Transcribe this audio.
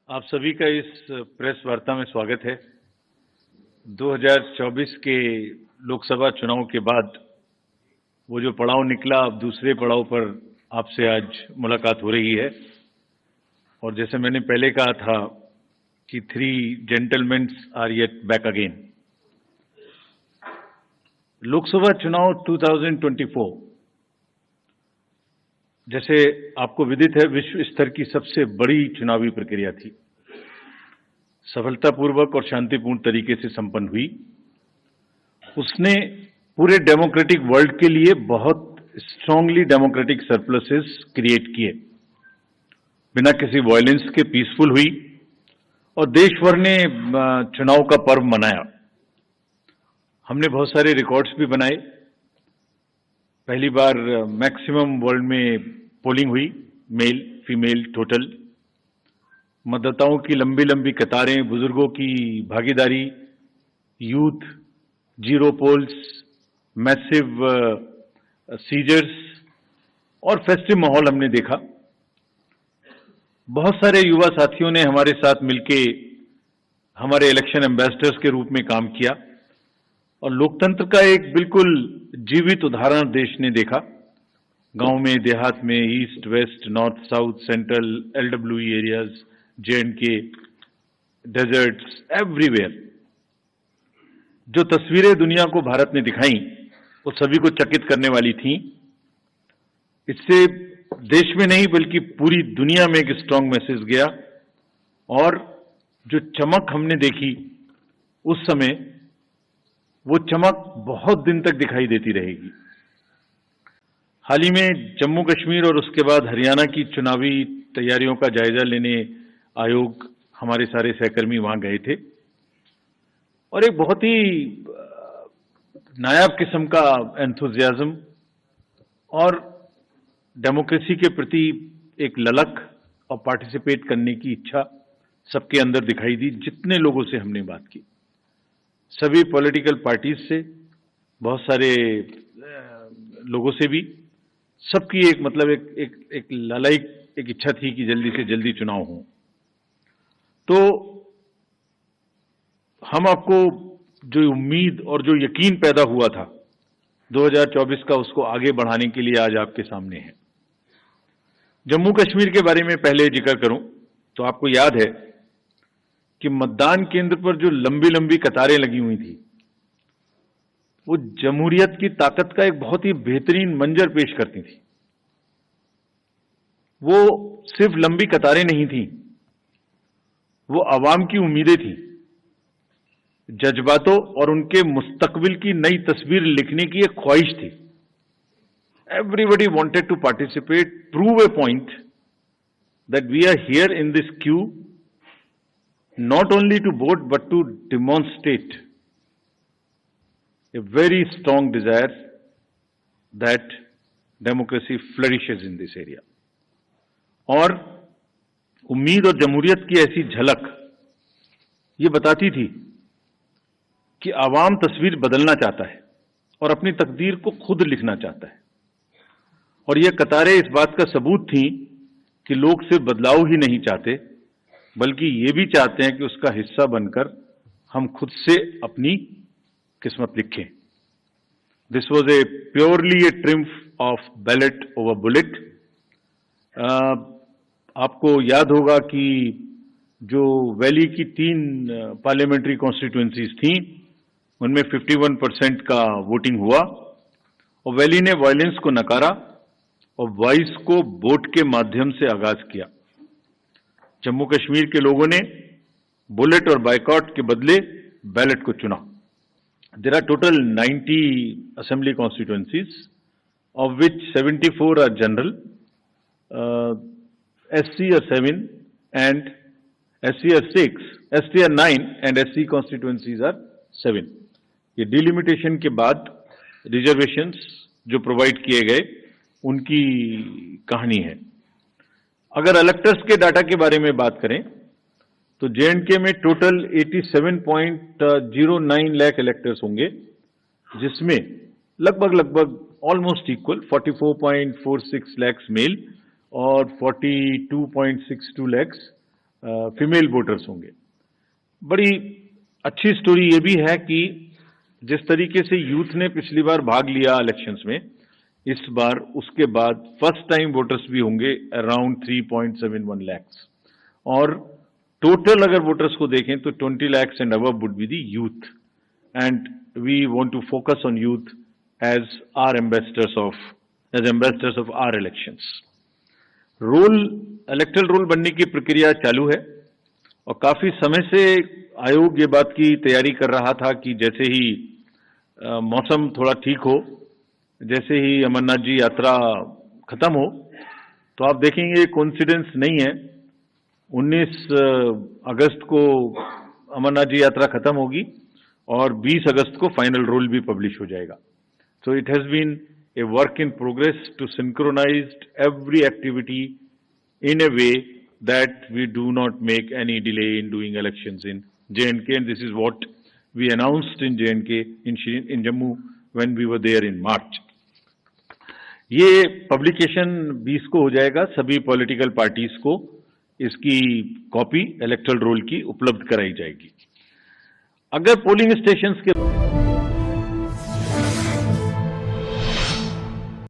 आप सभी का इस प्रेस वार्ता में स्वागत है। 2024 के लोकसभा चुनाव के बाद वो जो पड़ाव निकला, अब दूसरे पड़ाव पर आपसे आज मुलाकात हो रही है। और जैसे मैंने पहले कहा था कि 3 gentleman are yet back again. Lok Sabha चुनाव 2024 जैसे आपको विदित है, विश्व स्तर की सबसे बड़ी चुनावी प्रक्रिया थी। सफलतापूर्वक और शांतिपूर्ण तरीके से संपन्न हुई। उसने पूरे डेमोक्रेटिक वर्ल्ड के लिए बहुत स्ट्रांगली डेमोक्रेटिक सरप्लसेस क्रिएट किए, बिना किसी वायलेंस के पीसफुल हुई और देश भर ने चुनाव का पर्व मनाया। हमने बहुत सारे रिकॉर्ड्स भी बनाए। पहली बार मैक्सिमम वर्ल्ड में पोलिंग हुई, मेल फीमेल टोटल। मतदाताओं की लंबी लंबी कतारें, बुजुर्गों की भागीदारी, youth, zero polls, massive seizures और फेस्टिव माहौल हमने देखा। बहुत सारे युवा साथियों ने हमारे साथ मिलके हमारे इलेक्शन एम्बेसडर्स के रूप में काम किया और लोकतंत्र का एक बिल्कुल जीवित उदाहरण देश ने देखा। गांव में, देहात में, east west, north south, central, LWE areas, J&K, deserts, everywhere जो तस्वीरें दुनिया को भारत ने दिखाई वो सभी को चकित करने वाली थी। इससे देश में नहीं बल्कि पूरी दुनिया में एक स्ट्रांग मैसेज गया और जो चमक हमने देखी उस समय, वो चमक बहुत दिन तक दिखाई देती रहेगी। हाल ही में जम्मू कश्मीर और उसके बाद हरियाणा की चुनावी तैयारियों का जायजा लेने आयोग, हमारे सारे सहकर्मी वहां गए थे और एक बहुत ही नायाब किस्म का एंथुजियाज्म और डेमोक्रेसी के प्रति एक ललक और पार्टिसिपेट करने की इच्छा सबके अंदर दिखाई दी। जितने लोगों से हमने बात की, सभी पॉलिटिकल पार्टीज से, बहुत सारे लोगों से भी, सबकी एक मतलब एक ललायक एक इच्छा थी कि जल्दी से जल्दी चुनाव हो। तो हम आपको जो उम्मीद और जो यकीन पैदा हुआ था 2024 का, उसको आगे बढ़ाने के लिए आज आपके सामने है। जम्मू कश्मीर के बारे में पहले जिक्र करूं तो आपको याद है कि मतदान केंद्र पर जो लंबी लंबी कतारें लगी हुई थी, वो जमहूरियत की ताकत का एक बहुत ही बेहतरीन मंजर पेश करती थी। वो सिर्फ लंबी कतारें नहीं थी, वो आवाम की उम्मीदें थी, जज्बातों और उनके मुस्तकबिल की नई तस्वीर लिखने की एक ख्वाहिश थी। Everybody wanted to participate, prove a point that we are here in this queue not only to vote but to demonstrate a very strong desire that democracy flourishes in this area. और उम्मीद और जमहूरियत की ऐसी झलक ये बताती थी कि आवाम तस्वीर बदलना चाहता है और अपनी तकदीर को खुद लिखना चाहता है। और ये कतारें इस बात का सबूत थी कि लोग सिर्फ बदलाव ही नहीं चाहते बल्कि ये भी चाहते हैं कि उसका हिस्सा बनकर हम खुद से अपनी किस्मत लिखें। This was a purely A triumph of ballot over bullet. आपको याद होगा कि जो वैली की 3 पार्लियामेंट्री कॉन्स्टिट्यूएंसीज थी, उनमें 51% का वोटिंग हुआ और वैली ने वायलेंस को नकारा और वॉइस को वोट के माध्यम से आगाज किया। जम्मू कश्मीर के लोगों ने बुलेट और बाइकआउट के बदले बैलेट को चुना। There are total 90 assembly constituencies, of which 74 are general, SC are 7 and SC are 6, ST are 9 and SC constituencies are 7। ये डिलिमिटेशन के बाद रिजर्वेशंस जो प्रोवाइड किए गए उनकी कहानी है। अगर इलेक्टर्स के डाटा के बारे में बात करें तो J&K में टोटल 87.09 लाख इलेक्टर्स होंगे, जिसमें लगभग ऑलमोस्ट इक्वल 44.46 लाख मेल और 42.62 लाख फीमेल वोटर्स होंगे। बड़ी अच्छी स्टोरी ये भी है कि जिस तरीके से यूथ ने पिछली बार भाग लिया इलेक्शंस में, इस बार उसके बाद फर्स्ट टाइम वोटर्स भी होंगे अराउंड 3.71 lakhs, और टोटल अगर वोटर्स को देखें तो 20 lakhs and above would be the youth, and we want to focus on youth as our ambassadors of our elections. Electoral roll बनने की प्रक्रिया चालू है और काफी समय से आयोग ये बात की तैयारी कर रहा था कि जैसे ही मौसम थोड़ा ठीक हो, जैसे ही अमरनाथ जी यात्रा खत्म हो, तो आप देखेंगे कोइंसिडेंस नहीं है, 19 अगस्त को अमरनाथ जी यात्रा खत्म होगी और 20 अगस्त को फाइनल रोल भी पब्लिश हो जाएगा। So it has been a work in progress to synchronize every activity in a way that we do not make any delay in doing elections in J&K, and this is what we announced in J&K in Jammu when we were there in March. ये publication 20 को हो जाएगा, सभी political parties को इसकी copy electoral roll की उपलब्ध कराई जाएगी। अगर पोलिंग स्टेशंस के